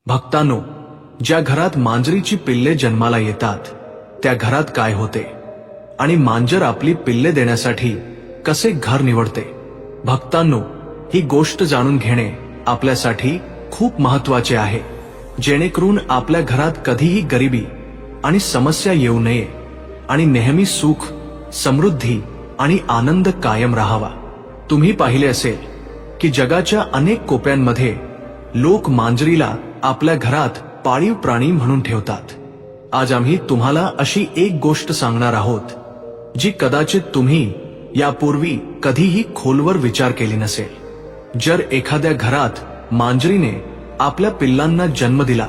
भक्तांनो, ज्या घरात मांजरीची पिल्ले जन्माला येतात त्या घरात काय होते आणि मांजर आपली पिल्ले देण्यासाठी कसे घर निवडते? भक्तांनो, ही गोष्ट जाणून घेणे आपल्यासाठी खूप महत्त्वाचे आहे, जेणेकरून आपल्या घरात कधीही गरिबी आणि समस्या येऊ नये आणि नेहमी सुख, समृद्धी आणि आनंद कायम राहावा। तुम्ही पाहिले असेल की जगाच्या अनेक कोप्यांमध्ये लोक मांजरीला आपल्या घरात पाळीव प्राणी म्हणून ठेवतात। आज आम्ही तुम्हाला अशी एक गोष्ट सांगणार आहोत जी कदाचित तुम्ही यापूर्वी कधीही खोलवर विचार केली नसेल। जर एखाद्या घरात मांजरीने आपल्या पिल्लांना जन्म दिला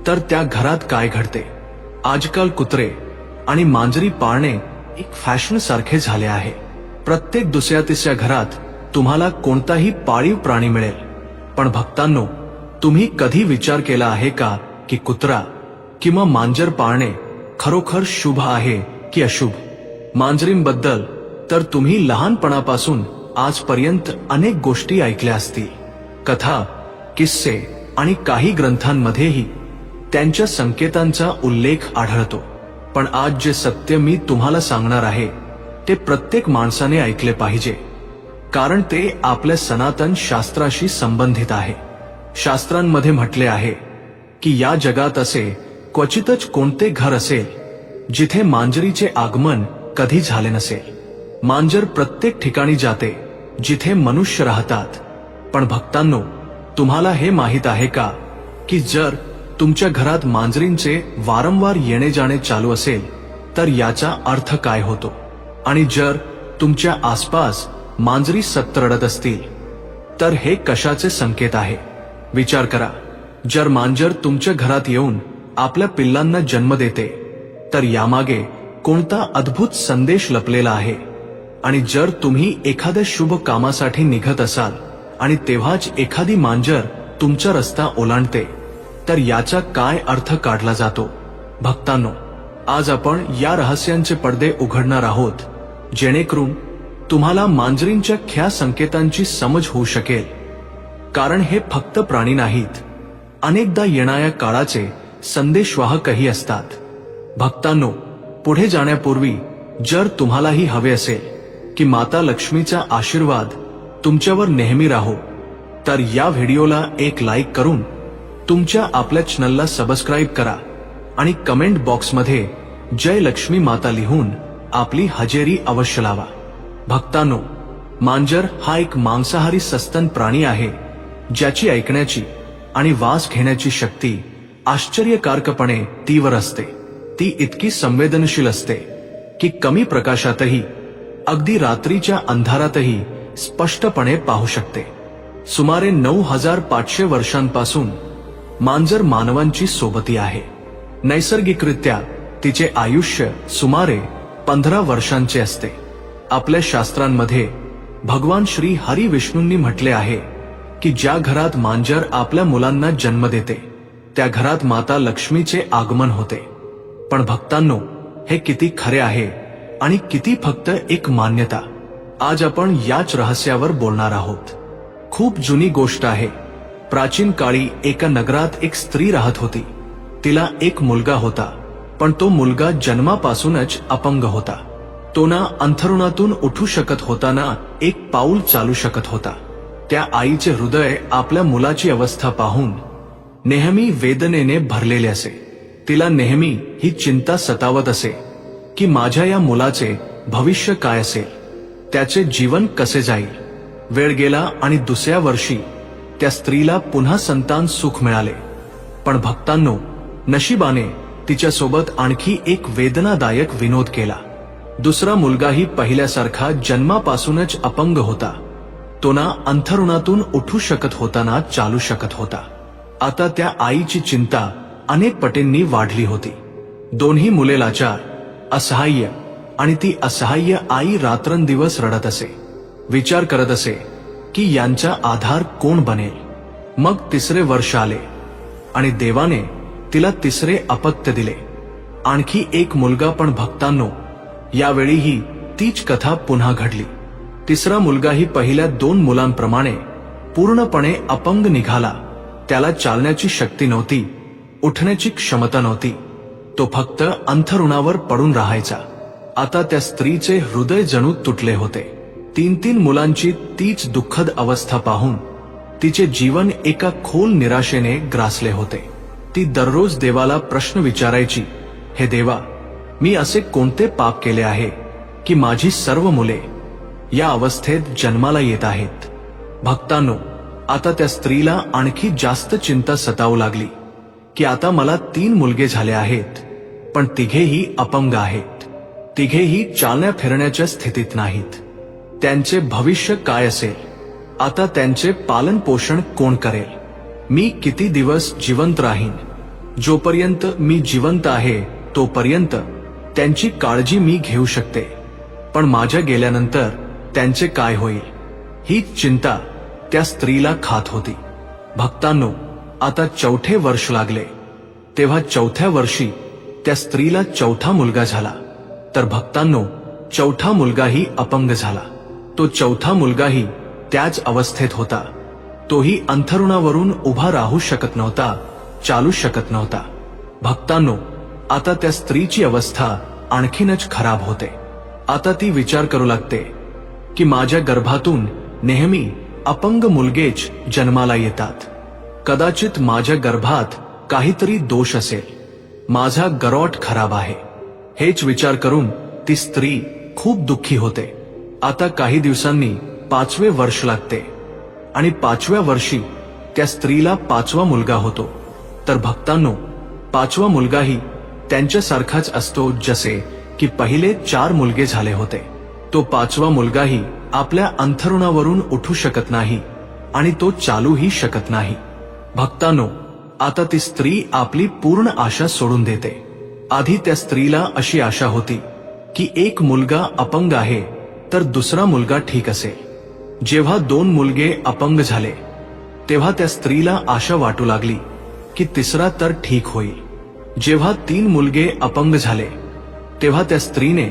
तर त्या घरात काय घडते? आजकाल कुत्रे आणि मांजरी पाळणे एक फॅशन सारखे झाले आहे। प्रत्येक दुसऱ्या तिसऱ्या घरात तुम्हाला कोणताही पाळीव प्राणी मिळेल। पण भक्तांनो, तुम्ही कधी विचार केला आहे का की कुत्रा किंवा मांजर पाळणे खरोखर शुभ आहे की अशुभ? मांजरींबद्दल तर तुम्ही लहानपणापासून आजपर्यंत अनेक गोष्टी ऐकल्या असतील। कथा, किस्से आणि काही ग्रंथांमध्येही त्यांच्या संकेतांचा उल्लेख आढळतो। पण आज जे सत्य मी तुम्हाला सांगणार आहे ते प्रत्येक माणसाने ऐकले पाहिजे, कारण ते आपल्या सनातन शास्त्राशी संबंधित आहे। शास्त्रांमध्ये म्हटले आहे की या जगात असे क्वचितच कोणते घर असेल जिथे मांजरीचे आगमन कधी झाले नसेल। मांजर प्रत्येक ठिकाणी जाते जिथे मनुष्य राहतात। पण भक्तांनो, तुम्हाला हे माहित आहे का की जर तुमच्या घरात मांजरींचे वारंवार येणे जाणे चालू असेल तर याचा अर्थ काय होतो? आणि जर तुमच्या आसपास मांजरी सतत रडत असतील तर हे कशाचे संकेत आहे? विचार करा, जर मांजर तुमच्या घरात येऊन आपल्या पिल्लांना जन्म देते तर यामागे कोणता अद्भुत संदेश लपलेला आहे? आणि जर तुम्ही एखाद्या शुभ कामासाठी निघत असाल आणि तेव्हाच एखादी मांजर तुमचा रस्ता ओलांडते तर याचा काय अर्थ काढला जातो? भक्तांनो, आज आपण या रहस्यांचे पडदे उघडणार आहोत, जेणेकरून तुम्हाला मांजरींच्या ख्या संकेतांची समज होऊ शकेल। कारण हे फक्त प्राणी नाहीत, अनेकदा येणाऱ्या काळाचे संदेशवाहकही असतात। भक्तांनो, पुढे जाण्यापूर्वी जर तुम्हालाही हवे असेल की माता लक्ष्मीचा आशीर्वाद तुमच्यावर नेहमी राहो तर या व्हिडिओला एक लाईक करून तुमच्या आपल्या चॅनलला सबस्क्राईब करा आणि कमेंट बॉक्समध्ये जय लक्ष्मी माता लिहून आपली हजेरी अवश्य लावा। भक्तांनो, मांजर हा एक मांसाहारी सस्तन प्राणी आहे ज्याची ऐकण्याची आणि वास घेण्याची शक्ती आश्चर्यकारकपणे तीव्र असते। ती इतकी संवेदनशील असते की कमी प्रकाशातही, अगदी रात्रीच्या अंधारातही स्पष्टपणे पाहू शकते। सुमारे 9500 वर्षांपासून मांजर मानवांची सोबती आहे। नैसर्गिकरित्या तिचे आयुष्य सुमारे 15 वर्षांचे असते। आपल्या शास्त्रांमध्ये भगवान श्री हरी विष्णूंनी म्हटले आहे की ज्या घरात मांजर आपल्या मुलांना जन्म देते त्या घरात माता लक्ष्मीचे आगमन होते। पण भक्तांनो, हे किती खरे आहे आणि किती फक्त एक मान्यता? आज आपण याच रहस्यावर बोलणार आहोत। खूप जुनी गोष्ट आहे। प्राचीन काळी एका नगरात एक स्त्री राहत होती। तिला एक मुलगा होता, पण तो मुलगा जन्मापासूनच अपंग होता। तो ना अंथरुणातून उठू शकत होता, ना एक पाऊल चालू शकत होता। त्या आईचे हृदय आपल्या मुलाची अवस्था पाहून नेहमी वेदनेने भरलेले असे। तिला नेहमी ही चिंता सतावत असे की माझ्या या मुलाचे भविष्य काय असेल, त्याचे जीवन कसे जाईल। वेळ गेला आणि दुसऱ्या वर्षी त्या स्त्रीला पुन्हा संतान सुख मिळाले। पण भक्तांनो, नशिबाने तिच्यासोबत आणखी एक वेदनादायक विनोद केला। दुसरा मुलगाही पहिल्यासारखा जन्मापासूनच अपंग होता। तो ना अंथरुणातून उठू शकत होता, ना चालू शकत होता। आता त्या आईची चिंता अनेक पटींनी वाढली होती। दोन्ही मुले लाचार, असहाय्य, आणि ती असहाय्य आई रात्रंदिवस रडत असे, विचार करत असे की यांचा आधार कोण बनेल। मग तिसरे वर्ष आले आणि देवाने तिला तिसरे अपत्य दिले, आणखी एक मुलगा। पण भक्तांनो, यावेळीही तीच कथा पुन्हा घडली। तिसरा मुलगाही पहिल्या 2 मुलांप्रमाणे पूर्णपणे अपंग निघाला। त्याला चालण्याची शक्ती नव्हती, उठण्याची क्षमता नव्हती. तो फक्त अंथरुणावर पडून राहायचा. आता त्या स्त्रीचे हृदय जणू तुटले होते. 3 मुलांची तीच दुःखद अवस्था पाहून तिचे जीवन एका खोल निराशेने ग्रासले होते. ती दररोज देवाला प्रश्न विचारायची, हे देवा, मी असे कोणते पाप केले आहे की माझी सर्व मुले या अवस्थेत जन्माला येत आहेत. भक्तांनो, आता त्या स्त्रीला आणखी जास्त चिंता सतावू लागली की आता मला 3 मुलगे झाले आहेत, पण तिघेही अपंग आहेत. तिघेही चालण्या फिरण्याच्या स्थितीत नाहीत. त्यांचे भविष्य काय असेल? आता त्यांचे पालन पोषण कोण करेल? मी किती दिवस जिवंत राहीन? जोपर्यंत मी जिवंत आहे तोपर्यंत त्यांची काळजी मी घेऊ शकते, पण माझ्या गेल्यानंतर त्यांचे काय होईल? ही चिंता त्या स्त्रीला खात होती. भक्तांनो, आता 4ठे वर्ष लागले. तेव्हा 4थ्या वर्षी त्या स्त्रीला 4था मुलगा झाला. तर भक्तांनो, 4था मुलगाही अपंग झाला. तो 4था मुलगाही त्याच अवस्थेत होता. तोही अंथरुणावरून उभा राहू शकत नव्हता, चालू शकत नव्हता. भक्तांनो, आता त्या स्त्रीची अवस्था आणखीनच खराब होते. आता ती विचार करू लागते की माझ्या गर्भातून नेहमी अपंग मुलगेच जन्माला येतात. कदाचित माझ्या गर्भात काहीतरी दोष असेल. माझा गरॉट खराब आहे. हेच विचार करून ती स्त्री खूप दुःखी होते. आता काही दिवसांनी 5वे वर्ष लागते आणि 5व्या वर्षी त्या स्त्रीला 5वा मुलगा होतो. तर भक्तांनो, 5वा मुलगाही त्यांच्यासारखाच असतो जसे की पहिले 4 मुलगे झाले होते. तो 5वा मुलगाही आपल्या अंथरुणावरून उठू शकत नाही आणि तो चालूही शकत नाही. भक्तांनो, आता ती स्त्री आपली पूर्ण आशा सोडून देते. आधी त्या स्त्रीला अशी आशा होती की एक मुलगा अपंग आहे तर दुसरा मुलगा ठीक असेल. जेव्हा 2 मुलगे अपंग झाले तेव्हा त्या स्त्रीला आशा वाटू लागली की तिसरा तर ठीक होईल. जेव्हा 3 मुलगे अपंग झाले तेव्हा त्या स्त्रीने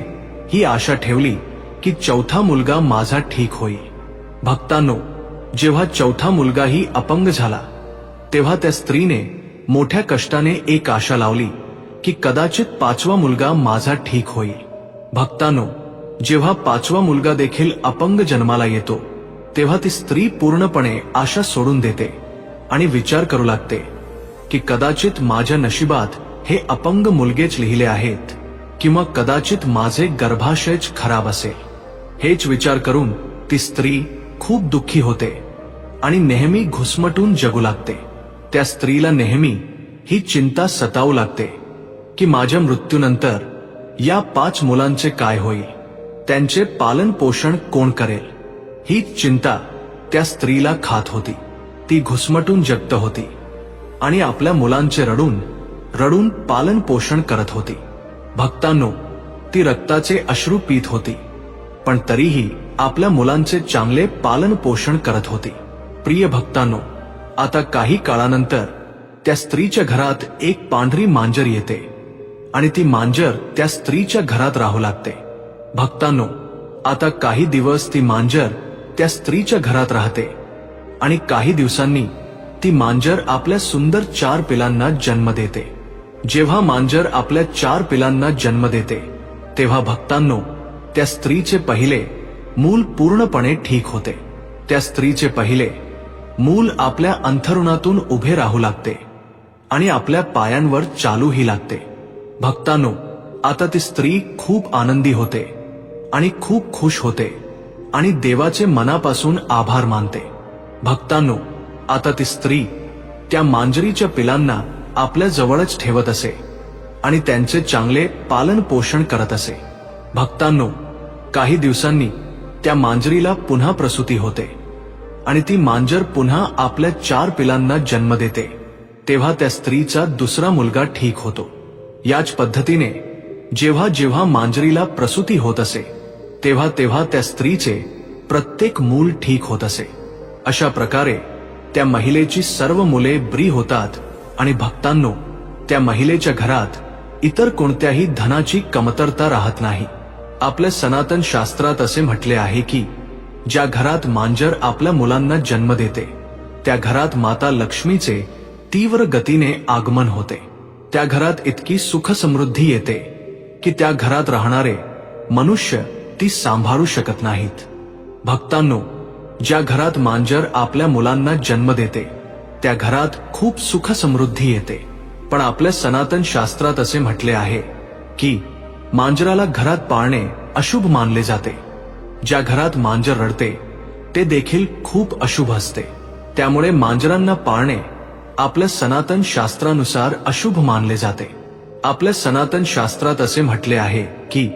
ही आशा ठेवली की 4था मुलगा माझा ठीक होईल. भक्तांनो, जेव्हा 4था मुलगाही अपंग झाला तेव्हा त्या स्त्रीने मोठ्या कष्टाने एक आशा लावली की कदाचित 5वा मुलगा माझा ठीक होईल. भक्तांनो, जेव्हा 5वा मुलगा देखील अपंग जन्माला येतो तेव्हा ती स्त्री पूर्णपणे आशा सोडून देते आणि विचार करू लागते की कदाचित माझ्या नशिबात हे अपंग मुलगेच लिहिले आहेत किंवा कदाचित माझे गर्भाशयच खराब असेल. हेच विचार करून ती स्त्री खूप दुःखी होते आणि नेहमी घुसमटून जगू लागते. त्या स्त्रीला नेहमी ही चिंता सतावू लागते की माझ्या मृत्यूनंतर या 5 मुलांचे काय होईल? त्यांचे पालन पोषण कोण करेल? ही चिंता त्या स्त्रीला खात होती. ती घुसमटून जगत होती आणि आपल्या मुलांचे रडून रडून पालन पोषण करत होती. भक्तांनो, ती रक्ताचे अश्रू पीत होती, पण तरीही आपल्या मुलांचे चांगले पालन पोषण करत होती. प्रिय भक्तांनो, आता काही काळानंतर त्या स्त्रीच्या घरात एक पांढरी मांजर येते आणि ती मांजर त्या स्त्रीच्या घरात राहू लागते. भक्तांनो, आता काही दिवस ती मांजर त्या स्त्रीच्या घरात राहते आणि काही दिवसांनी ती मांजर आपल्या सुंदर 4 पिलांना जन्म देते. जेव्हा मांजर आपल्या 4 पिलांना जन्म देते तेव्हा भक्तांनो, त्या स्त्रीचे पहिले मूल पूर्णपणे ठीक होते. त्या स्त्रीचे पहिले मूल आपल्या अंथरुणातून उभे राहू लागते आणि आपल्या पायांवर चालूही लागते. भक्तांनो, आता ती स्त्री खूप आनंदी होते आणि खूप खुश होते आणि देवाचे मनापासून आभार मानते. भक्तांनो, आता ती स्त्री त्या मांजरीच्या पिलांना आपल्या जवळच ठेवत असे आणि त्यांचे चांगले पालन पोषण करत असे. भक्तांनो, काही दिवसांनी त्या मांजरीला पुन्हा प्रसूती होते आणि ती मांजर पुन्हा आपल्या 4 पिलांना जन्म देते. तेव्हा त्या स्त्रीचा दुसरा मुलगा ठीक होतो. याच पद्धतीने जेव्हा जेव्हा मांजरीला प्रसूती होत असे तेव्हा तेव्हा त्या स्त्रीचे प्रत्येक मूल ठीक होत असे. अशा प्रकारे त्या महिलेची सर्व मुले बरी होतात आणि भक्तांनो, त्या महिलेच्या घरात इतर कोणत्याही धनाची कमतरता राहत नाही. आपल्या सनातन शास्त्रात असे म्हटले आहे की ज्या घरात मांजर आपल्या मुलांना जन्म देते त्या घरात माता लक्ष्मीचे तीव्र गतीने आगमन होते. त्या घरात इतकी सुख समृद्धी येते की त्या घरात राहणारे मनुष्य ती सांभाळू शकत नाहीत. भक्तांनो, ज्या घरात मांजर आपल्या मुलांना जन्म देते त्या घरात खूप सुख समृद्धी येते. पण आपल्या सनातन शास्त्रात असे म्हटले आहे की मांजराला घरात पाळणे अशुभ मानले जाते. ज्या घरात मांजर रडते ते देखील खूप अशुभ असते. त्यामुळे मांजरांना पाळणे आपल्या सनातन शास्त्रानुसार अशुभ मानले जाते. आपल्या सनातन शास्त्रात असे म्हटले आहे की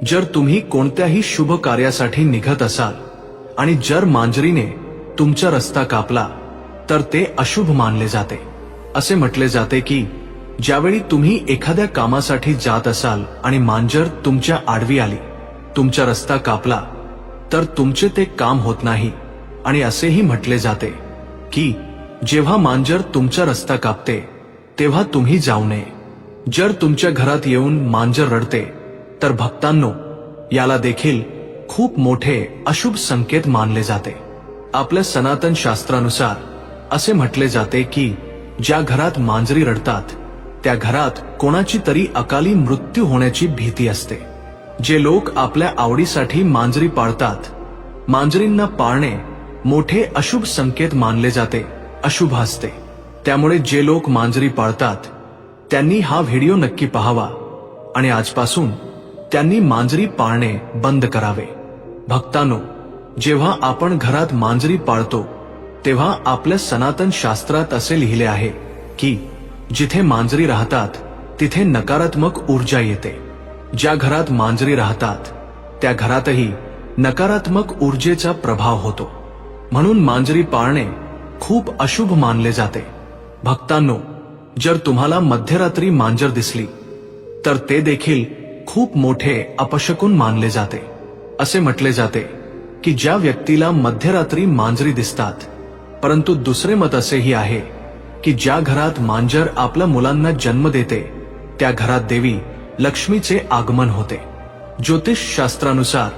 जर तुम्ही कोणत्याही शुभ कार्यासाठी निघत असाल आणि जर मांजरीने तुमचा रस्ता कापला तर ते अशुभ मानले जाते. असे म्हटले जाते की ज्यावेळी तुम्ही एखाद्या कामासाठी जात असाल आणि मांजर तुमच्या आडवी आली, तुमचा रस्ता कापला, तर तुमचे ते काम होत नाही. आणि असेही म्हटले जाते की जेव्हा मांजर तुमचा रस्ता कापते तेव्हा तुम्ही जाऊ नये. जर तुमच्या घरात येऊन मांजर रडते तर भक्तांनो, याला देखील खूप मोठे अशुभ संकेत मानले जाते. आपल्या सनातन शास्त्रानुसार असे म्हटले जाते की ज्या घरात मांजरी रडतात त्या घरात कोणाची तरी अकाली मृत्यू होण्याची भीती असते. जे लोक आपल्या आवडीसाठी मांजरी पाळतात, मांजरींना पाळणे मोठे अशुभ संकेत मानले जाते, अशुभ असते. त्यामुळे जे लोक मांजरी पाळतात त्यांनी हा व्हिडिओ नक्की पाहावा आणि आजपासून त्यांनी मांजरी पाळणे बंद करावे. भक्तांनो, जेव्हा आपण घरात मांजरी पाळतो तेव्हा आपल्या सनातन शास्त्रात असे लिहिले आहे की जिथे मांजरी राहतात तिथे नकारात्मक ऊर्जा येते. ज्या घरात मांजरी राहतात त्या घरातही नकारात्मक ऊर्जेचा प्रभाव होतो. म्हणून मांजरी पाळणे खूप अशुभ मानले जाते. भक्तांनो, जर तुम्हाला मध्यरात्री मांजर दिसली तर ते देखील खूप मोठे अपशकुन मानले जाते. असे म्हटले जाते की ज्या व्यक्तीला मध्यरात्री मांजरी दिसतात, परंतु दुसरे मत असेही आहे की ज्या घरात मांजर आपल्या मुलांना जन्म देते त्या घरात देवी लक्ष्मीचे आगमन होते. ज्योतिष शास्त्रानुसार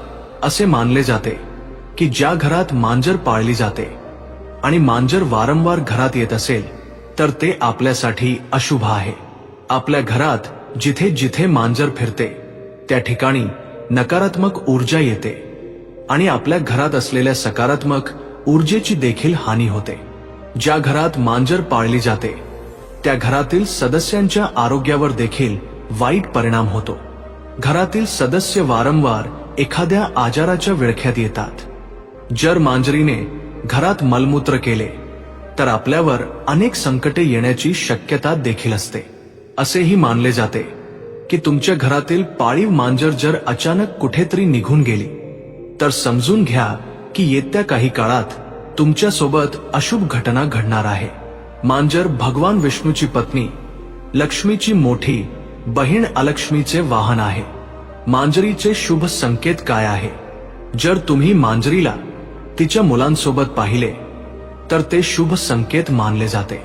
असे मानले जाते की ज्या घरात मांजर पाळली जाते आणि मांजर वारंवार घरात येत असेल तर ते आपल्यासाठी अशुभ आहे. आपल्या घरात जिथे जिथे मांजर फिरते त्या ठिकाणी नकारात्मक ऊर्जा येते आणि आपल्या घरात असलेल्या सकारात्मक ऊर्जेची देखील हानी होते. ज्या घरात मांजर पाळली जाते त्या घरातील सदस्यांच्या आरोग्यावर देखील वाईट परिणाम होतो. घरातील सदस्य वारंवार एखाद्या आजाराच्या विळख्यात येतात. जर मांजरीने घरात मलमूत्र केले तर आपल्यावर अनेक संकटे येण्याची शक्यता देखील असते. असेही मानले जाते की तुमच्या घरातील पाळीव मांजर जर अचानक कुठेतरी निघून गेली तर समजून घ्या की येत्या काही काळात तुमच्या सोबत अशुभ घटना घडणार आहे. मांजर भगवान विष्णूची पत्नी लक्ष्मीची मोठी बहीण अलक्ष्मीचे वाहन आहे. मांजरीचे शुभ संकेत काय आहे? जर तुम्ही मांजरीला तिच्या मुलांसोबत पाहिले तर ते शुभ संकेत मानले जाते.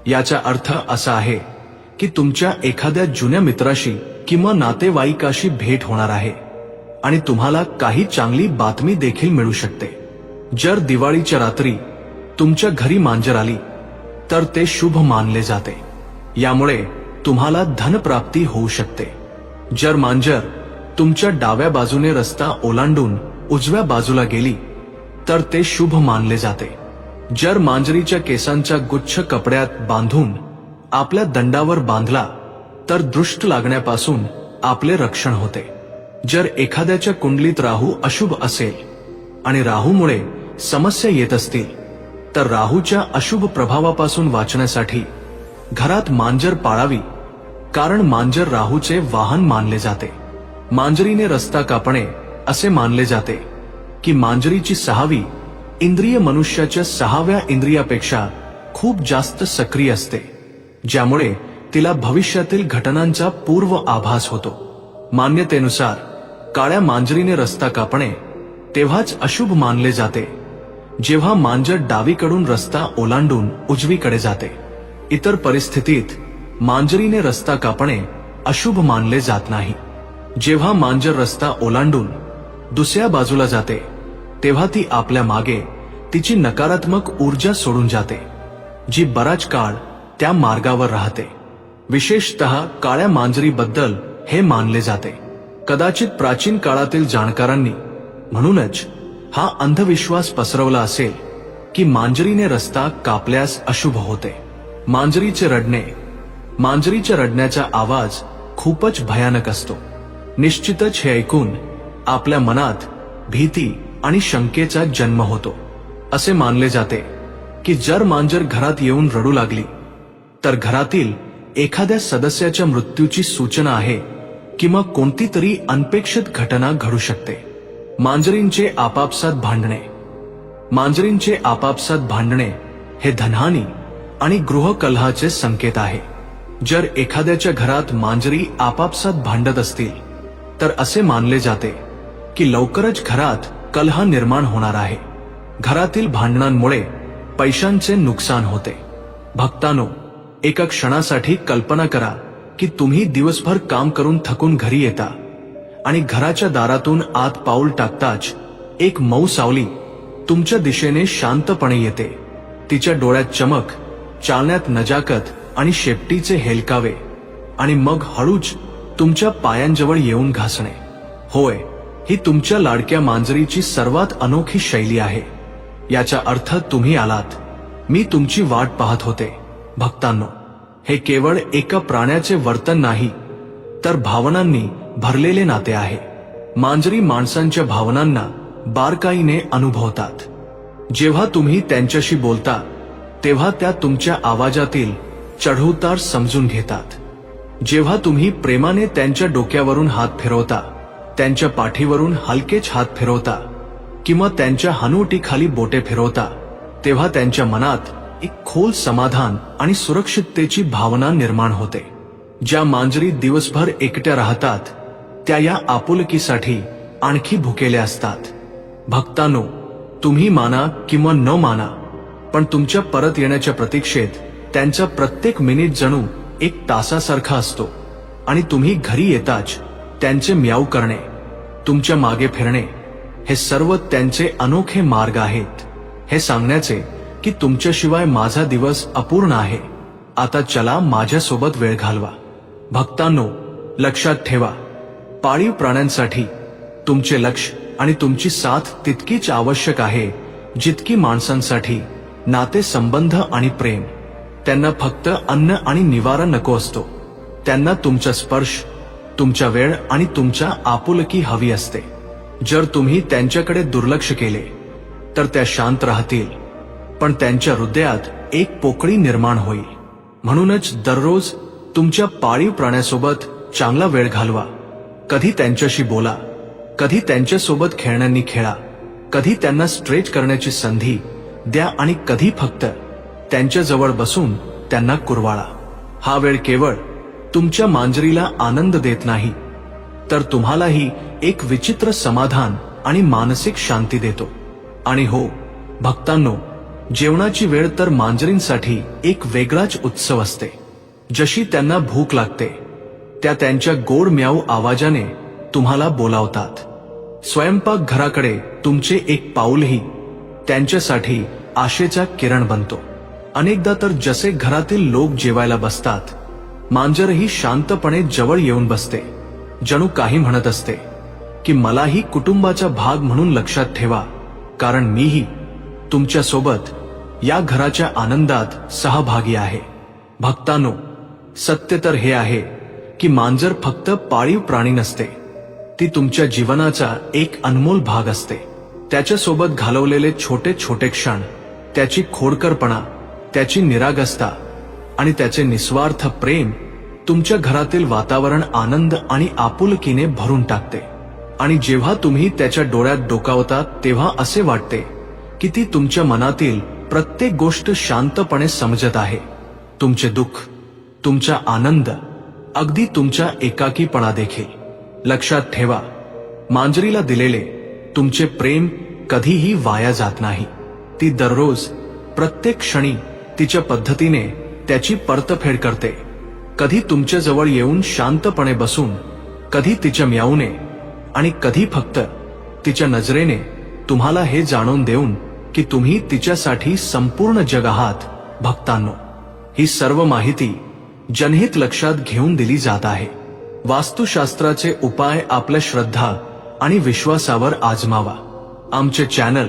याचा अर्थ असा आहे की तुमच्या एखाद्या जुन्या मित्राशी किंवा नातेवाईकाशी भेट होणार आहे आणि तुम्हाला काही चांगली बातमी देखील मिळू शकते. जर दिवाळीच्या रात्री तुमच्या घरी मांजर आली तर ते शुभ मानले जाते. यामुळे तुम्हाला धनप्राप्ती होऊ शकते. जर मांजर तुमच्या डाव्या बाजूने रस्ता ओलांडून उजव्या बाजूला गेली तर ते शुभ मानले जाते. जर मांजरीच्या केसांचा गुच्छ कपड्यात बांधून आपल्या दंडावर बांधला तर दृष्ट लागण्यापासून आपले रक्षण होते. जर एखाद्याच्या कुंडलीत राहू अशुभ असेल आणि राहूमुळे समस्या येत असतील तर राहूच्या अशुभ प्रभावापासून वाचण्यासाठी घरात मांजर पाळावी, कारण मांजर राहूचे वाहन मानले जाते. मांजरीने रस्ता कापणे असे मानले जाते की मांजरीची 6वी इंद्रिय मनुष्याच्या 6व्या इंद्रियापेक्षा खूप जास्त सक्रिय असते, ज्यामुळे तिला भविष्यातील घटनांचा पूर्व आभास होतो. मान्यतेनुसार काळ्या मांजरीने रस्ता कापणे तेव्हाच अशुभ मानले जाते जेव्हा मांजर डावीकडून रस्ता ओलांडून उजवीकडे जाते. इतर परिस्थितीत मांजरीने रस्ता कापणे अशुभ मानले जात नाही. जेव्हा मांजर रस्ता ओलांडून दुसऱ्या बाजूला जाते तेव्हा ती आपल्या मागे तिची नकारात्मक ऊर्जा सोडून जाते, जी बराच काळ त्या मार्गावर राहते. विशेषतः काळ्या मांजरीबद्दल हे मानले जाते. कदाचित प्राचीन काळातील जाणकारांनी म्हणूनच हा अंधविश्वास पसरवला असेल की मांजरीने रस्ता कापल्यास अशुभ होते. मांजरीचे रडणे. मांजरीच्या रडण्याचा आवाज खूपच भयानक असतो. निश्चितच हे ऐकून आपल्या मनात भीती आणि शंकेचा जन्म होतो. असे मानले जाते की जर मांजर घरात येऊन रडू लागली तर घरातील एखाद्या सदस्याच्या मृत्यूची सूचना आहे किंवा कोणती तरी अनपेक्षित घटना घडू शकते. मांजरींचे आपापसात भांडणे. मांजरींचे आपापसात भांडणे हे धनहानी आणि गृहकलहाचे संकेत आहे. जर एखाद्याच्या घरात मांजरी आपापसात भांडत असतील तर असे मानले जाते की लवकरच घरात कलह निर्माण होणार आहे. घरातील भांडणांमुळे पैशांचे नुकसान होते. भक्तांनो, एका क्षणासाठी कल्पना करा की तुम्ही दिवसभर काम करून थकून घरी येता आणि घराच्या दारातून आत पाऊल टाकताच एक मऊ सावली तुमच्या दिशेने शांतपणे येते. तिच्या डोळ्यात चमक, चालण्यात नजाकत आणि शेपटीचे हेलकावे आणि मग हळूच तुमच्या पायांजवळ येऊन घासणे. होय, ही तुमच्या लाडक्या मांजरीची सर्वात अनोखी शैली आहे. याचा अर्थ तुम्ही आलात, मी तुमची वाट पाहत होते. भक्तांनो, हे केवळ एका प्राण्याचे वर्तन नाही तर भावनांनी भरलेले नाते आहे. मांजरी माणसांच्या भावनांना बारकाईने अनुभवतात. जेव्हा तुम्ही त्यांच्याशी बोलता तेव्हा त्या तुमच्या आवाजातील चढउतार समजून घेतात. जेव्हा तुम्ही प्रेमाने त्यांच्या डोक्यावरून हात फिरवता, त्यांच्या पाठीवरून हलकेच हात फिरवता किंवा त्यांच्या हनुवटीखाली बोटे फिरवता, तेव्हा त्यांच्या मनात एक खोल समाधान आणि सुरक्षिततेची भावना निर्माण होते. ज्या मांजरी दिवसभर एकट्या राहतात त्या या आपुलकीसाठी आणखी भुकेल्या असतात. भक्तांनो, तुम्ही माना किंवा न माना, पण तुमच्या परत येण्याच्या प्रतीक्षेत त्यांचा प्रत्येक मिनिट जणू एक तासासारखा असतो. आणि तुम्ही घरी येताच त्यांचे म्याऊ करणे, तुमच्या मागे फिरणे, हे सर्व त्यांचे अनोखे मार्ग आहेत. हे सांगण्याचे की तुमच्याशिवाय माझा दिवस अपूर्ण आहे. आता चला माझ्यासोबत वेळ घालवा. भक्तांनो, लक्षात ठेवा, पाळीव प्राण्यांसाठी तुमचे लक्ष आणि तुमची साथ तितकीच आवश्यक आहे जितकी माणसांसाठी नातेसंबंध आणि प्रेम. त्यांना फक्त अन्न आणि निवारा नको असतो. त्यांना तुमचा स्पर्श, तुमचा वेळ आणि तुमच्या आपुलकी हवी असते. जर तुम्ही त्यांच्याकडे दुर्लक्ष केले तर त्या शांत राहतील, पण त्यांच्या हृदयात एक पोकळी निर्माण होईल. म्हणूनच दररोज तुमच्या पाळीव प्राण्यासोबत चांगला वेळ घालवा. कधी त्यांच्याशी बोला, कधी त्यांच्यासोबत खेळण्यांनी खेळा, कधी त्यांना स्ट्रेच करण्याची संधी द्या आणि कधी फक्त त्यांच्याजवळ बसून त्यांना कुरवाळा. हा वेळ केवळ तुमच्या मांजरीला आनंद देत नाही तर तुम्हालाही एक विचित्र समाधान आणि मानसिक शांती देतो. आणि हो भक्तांनो, जेवणाची वेळ तर मांजरींसाठी एक वेगळाच उत्सव असते. जशी त्यांना भूक लागते त्या त्यांच्या गोड म्याऊ आवाजाने तुम्हाला बोलावतात. स्वयंपाक घराकडे तुमचे एक पाऊलही त्यांच्यासाठी आशेचा किरण बनतो. अनेकदा तर जसे घरातील लोक जेवायला बसतात, मांजरही शांतपणे जवळ येऊन बसते, जणू काही म्हणत असते की मलाही कुटुंबाचा भाग म्हणून लक्षात ठेवा, कारण मीही तुमच्या सोबत या घराच्या आनंदात सहभागी आहे. भक्तांनो, सत्य तर हे आहे की मांजर फक्त पाळीव प्राणी नसते, ती तुमच्या जीवनाचा एक अनमोल भाग असते. त्याच्यासोबत घालवलेले छोटे छोटे क्षण, त्याची खोडकरपणा, त्याची निरागसता आणि त्याचे निस्वार्थ प्रेम तुमच्या घरातील वातावरण आनंद आणि आपुलकीने भरून टाकते. आणि जेव्हा तुम्ही त्याच्या डोळ्यात डोकावता तेव्हा असे वाटते की ती तुमच्या मनातील प्रत्येक गोष्ट शांतपणे समजत आहे. तुमचे दुःख, तुमचा आनंद, अगदी तुमच्या एकाकीपणा देखील. लक्षात ठेवा, मांजरीला दिलेले तुमचे प्रेम कधीही वाया जात नाही. ती दररोज प्रत्येक क्षणी तिच्या पद्धतीने त्याची परतफेड करते. कधी तुमच्या जवळ येऊन शांतपणे बसून, कधी तिच्या म्याऊने आणि कधी फक्त तिच्या नजरेने तुम्हाला हे जाणून देऊन की तुम्ही तिच्यासाठी संपूर्ण जग आहात. भक्तांनो, ही सर्व माहिती जनहित लक्षात घेऊन दिली जात आहे. वास्तुशास्त्राचे उपाय आपल्या श्रद्धा आणि विश्वासावर आजमावा. आमचे चॅनल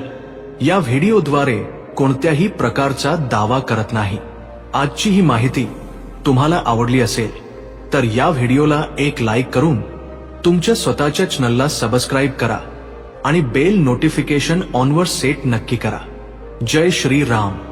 या व्हिडिओद्वारे कोणत्याही प्रकारचा दावा करत नाही. आजची ही माहिती तुम्हाला आवडली असेल तर या व्हिडिओला एक लाईक करून तुमच्या स्वतःच्या चॅनलला सबस्क्राईब करा आणि बेल नोटिफिकेशन ऑनवर सेट नक्की करा. जय श्री राम.